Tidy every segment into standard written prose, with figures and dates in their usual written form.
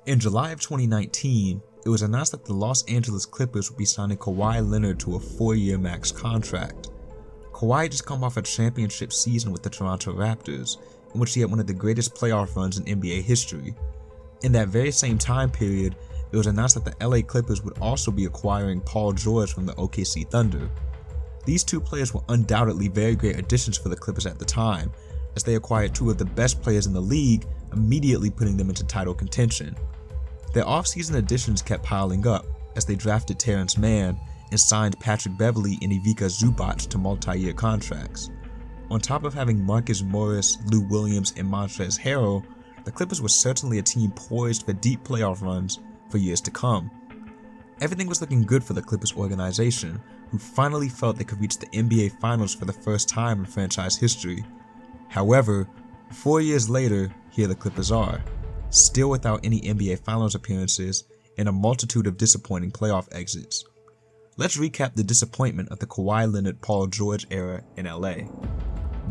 In July of 2019, it was announced that the Los Angeles Clippers would be signing Kawhi Leonard to a 4-year max contract. Kawhi had just come off a championship season with the Toronto Raptors, in which he had one of the greatest playoff runs in NBA history. In that very same time period, it was announced that the LA Clippers would also be acquiring Paul George from the OKC Thunder. These two players were undoubtedly very great additions for the Clippers at the time, as they acquired two of the best players in the league, immediately putting them into title contention. Their offseason additions kept piling up, as they drafted Terrence Mann and signed Patrick Beverley and Ivica Zubac to multi-year contracts. On top of having Marcus Morris, Lou Williams, and Montrezl Harrell, the Clippers were certainly a team poised for deep playoff runs for years to come. Everything was looking good for the Clippers organization, who finally felt they could reach the NBA Finals for the first time in franchise history. However, 4 years later, here the Clippers are, still without any NBA Finals appearances and a multitude of disappointing playoff exits. Let's recap the disappointment of the Kawhi Leonard-Paul George era in LA.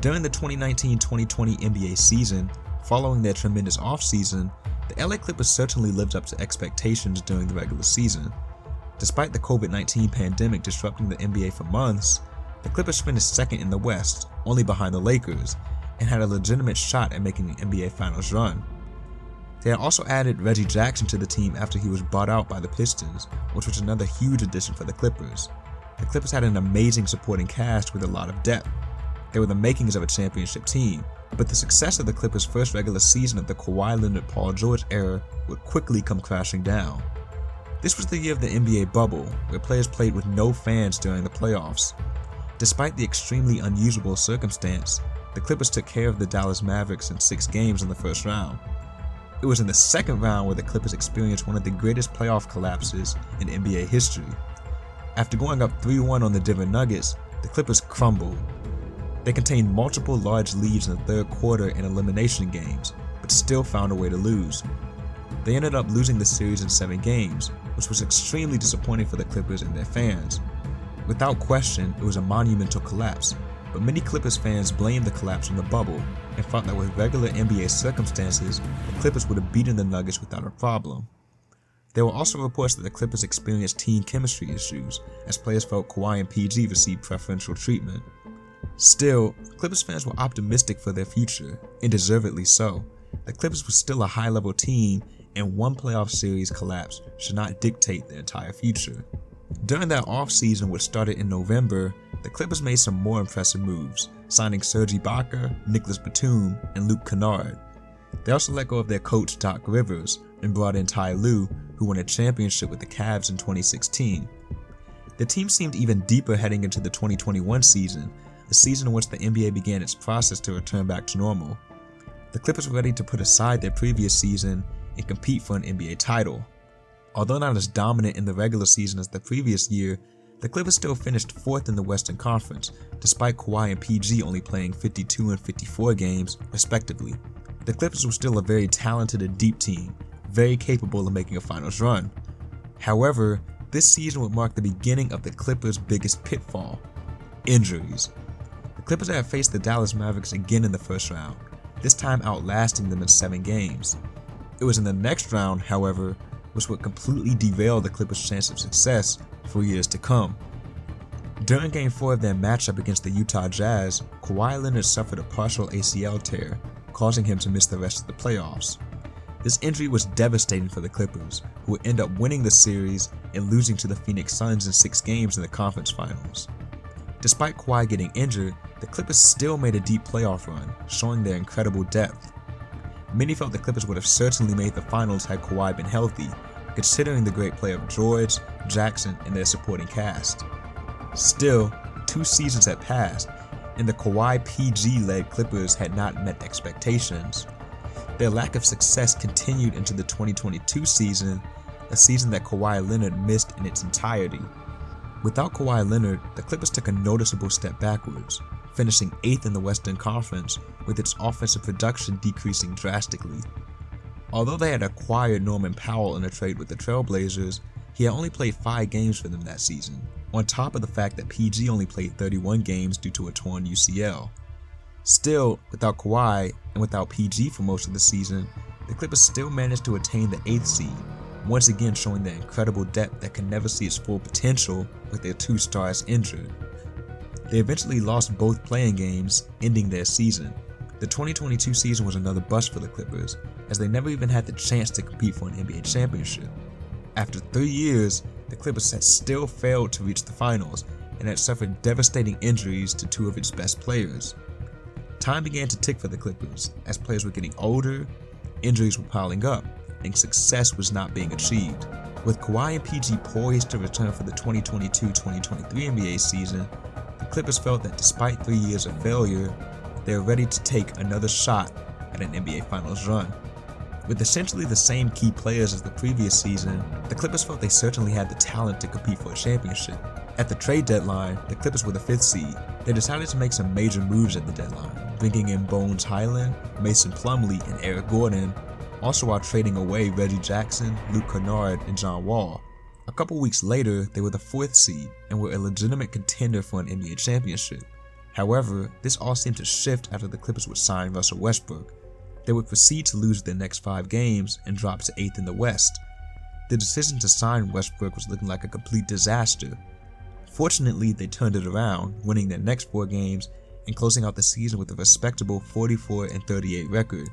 During the 2019-2020 NBA season, following their tremendous offseason, the LA Clippers certainly lived up to expectations during the regular season. Despite the COVID-19 pandemic disrupting the NBA for months, the Clippers finished second in the West, only behind the Lakers, and had a legitimate shot at making an NBA Finals run. They had also added Reggie Jackson to the team after he was bought out by the Pistons, which was another huge addition for the Clippers. The Clippers had an amazing supporting cast with a lot of depth. They were the makings of a championship team, but the success of the Clippers' first regular season of the Kawhi Leonard-Paul George era would quickly come crashing down. This was the year of the NBA bubble, where players played with no fans during the playoffs. Despite the extremely unusual circumstance, the Clippers took care of the Dallas Mavericks in 6 games in the first round. It was in the second round where the Clippers experienced one of the greatest playoff collapses in NBA history. After going up 3-1 on the Denver Nuggets, the Clippers crumbled. They contained multiple large leads in the third quarter in elimination games, but still found a way to lose. They ended up losing the series in 7 games, which was extremely disappointing for the Clippers and their fans. Without question, it was a monumental collapse, but many Clippers fans blamed the collapse on the bubble and thought that with regular NBA circumstances, the Clippers would have beaten the Nuggets without a problem. There were also reports that the Clippers experienced team chemistry issues, as players felt Kawhi and PG received preferential treatment. Still, Clippers fans were optimistic for their future, and deservedly so. The Clippers were still a high-level team, and one playoff series collapse should not dictate their entire future. During that offseason, which started in November, the Clippers made some more impressive moves, signing Serge Ibaka, Nicolas Batum, and Luke Kennard. They also let go of their coach Doc Rivers and brought in Ty Lue, who won a championship with the Cavs in 2016. The team seemed even deeper heading into the 2021 season, a season in which the NBA began its process to return back to normal. The Clippers were ready to put aside their previous season and compete for an NBA title. Although not as dominant in the regular season as the previous year, the Clippers still finished 4th in the Western Conference, despite Kawhi and PG only playing 52 and 54 games, respectively. The Clippers were still a very talented and deep team, very capable of making a finals run. However, this season would mark the beginning of the Clippers' biggest pitfall: injuries. The Clippers had faced the Dallas Mavericks again in the first round, this time outlasting them in 7 games. It was in the next round, however, which would completely derail the Clippers' chance of success for years to come. During Game 4 of their matchup against the Utah Jazz, Kawhi Leonard suffered a partial ACL tear, causing him to miss the rest of the playoffs. This injury was devastating for the Clippers, who would end up winning the series and losing to the Phoenix Suns in 6 games in the conference finals. Despite Kawhi getting injured, the Clippers still made a deep playoff run, showing their incredible depth. Many felt the Clippers would have certainly made the finals had Kawhi been healthy, considering the great play of George, Jackson, and their supporting cast. Still, 2 seasons had passed, and the Kawhi PG-led Clippers had not met expectations. Their lack of success continued into the 2022 season, a season that Kawhi Leonard missed in its entirety. Without Kawhi Leonard, the Clippers took a noticeable step backwards, finishing 8th in the Western Conference, with its offensive production decreasing drastically. Although they had acquired Norman Powell in a trade with the Trailblazers, he had only played 5 games for them that season, on top of the fact that PG only played 31 games due to a torn UCL. Still, without Kawhi and without PG for most of the season, the Clippers still managed to attain the 8th seed, once again showing their incredible depth that can never see its full potential with their 2 stars injured. They eventually lost both playing games, ending their season. The 2022 season was another bust for the Clippers, as they never even had the chance to compete for an NBA championship. After 3 years, the Clippers had still failed to reach the finals and had suffered devastating injuries to 2 of its best players. Time began to tick for the Clippers, as players were getting older, injuries were piling up, and success was not being achieved. With Kawhi and PG poised to return for the 2022-2023 NBA season, the Clippers felt that despite 3 years of failure, they were ready to take another shot at an NBA Finals run. With essentially the same key players as the previous season, the Clippers felt they certainly had the talent to compete for a championship. At the trade deadline, the Clippers were the 5th seed. They decided to make some major moves at the deadline, bringing in Bones Hyland, Mason Plumlee, and Eric Gordon, also while trading away Reggie Jackson, Luke Kennard, and John Wall. A couple weeks later, they were the 4th seed and were a legitimate contender for an NBA championship. However, this all seemed to shift after the Clippers would sign Russell Westbrook. They would proceed to lose their next 5 games and drop to 8th in the West. The decision to sign Westbrook was looking like a complete disaster. Fortunately, they turned it around, winning their next 4 games and closing out the season with a respectable 44-38 record,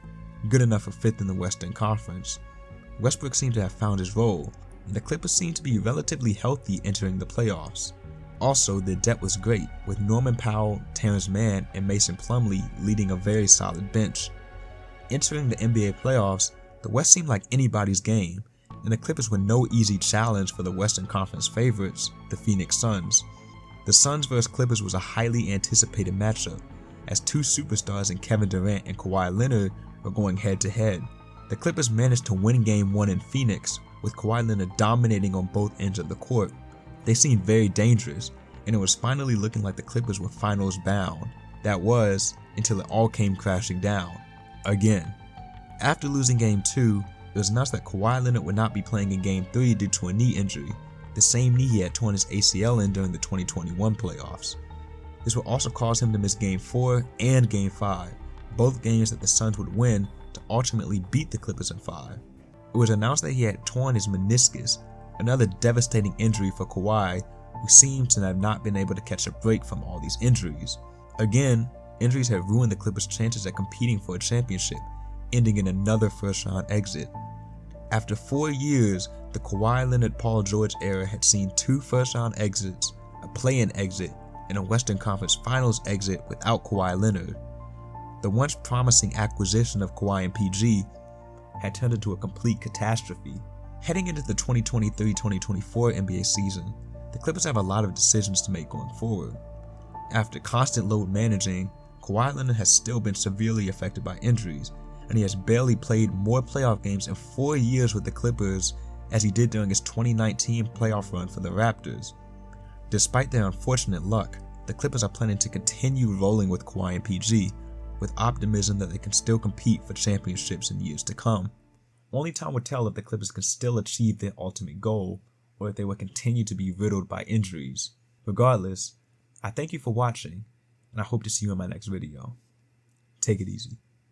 good enough for 5th in the Western Conference. Westbrook seemed to have found his role, and the Clippers seemed to be relatively healthy entering the playoffs. Also, their depth was great, with Norman Powell, Terrence Mann, and Mason Plumlee leading a very solid bench. Entering the NBA playoffs, the West seemed like anybody's game, and the Clippers were no easy challenge for the Western Conference favorites, the Phoenix Suns. The Suns vs Clippers was a highly anticipated matchup, as 2 superstars in Kevin Durant and Kawhi Leonard were going head-to-head. The Clippers managed to win Game 1 in Phoenix, with Kawhi Leonard dominating on both ends of the court. They seemed very dangerous, and it was finally looking like the Clippers were finals bound. That was, until it all came crashing down. Again. After losing Game 2, it was announced that Kawhi Leonard would not be playing in Game 3 due to a knee injury, the same knee he had torn his ACL in during the 2021 playoffs. This would also cause him to miss Game 4 and Game 5, both games that the Suns would win to ultimately beat the Clippers in 5. It was announced that he had torn his meniscus, another devastating injury for Kawhi, who seems to have not been able to catch a break from all these injuries. Again, injuries had ruined the Clippers' chances at competing for a championship, ending in another first-round exit. After 4 years, the Kawhi Leonard-Paul George era had seen 2 first-round exits, a play-in exit, and a Western Conference Finals exit without Kawhi Leonard. The once promising acquisition of Kawhi and PG had turned into a complete catastrophe. Heading into the 2023-2024 NBA season, the Clippers have a lot of decisions to make going forward. After constant load managing, Kawhi Leonard has still been severely affected by injuries, and he has barely played more playoff games in 4 years with the Clippers as he did during his 2019 playoff run for the Raptors. Despite their unfortunate luck, the Clippers are planning to continue rolling with Kawhi and PG, with optimism that they can still compete for championships in years to come. Only time will tell if the Clippers can still achieve their ultimate goal, or if they will continue to be riddled by injuries. Regardless, I thank you for watching, and I hope to see you in my next video. Take it easy.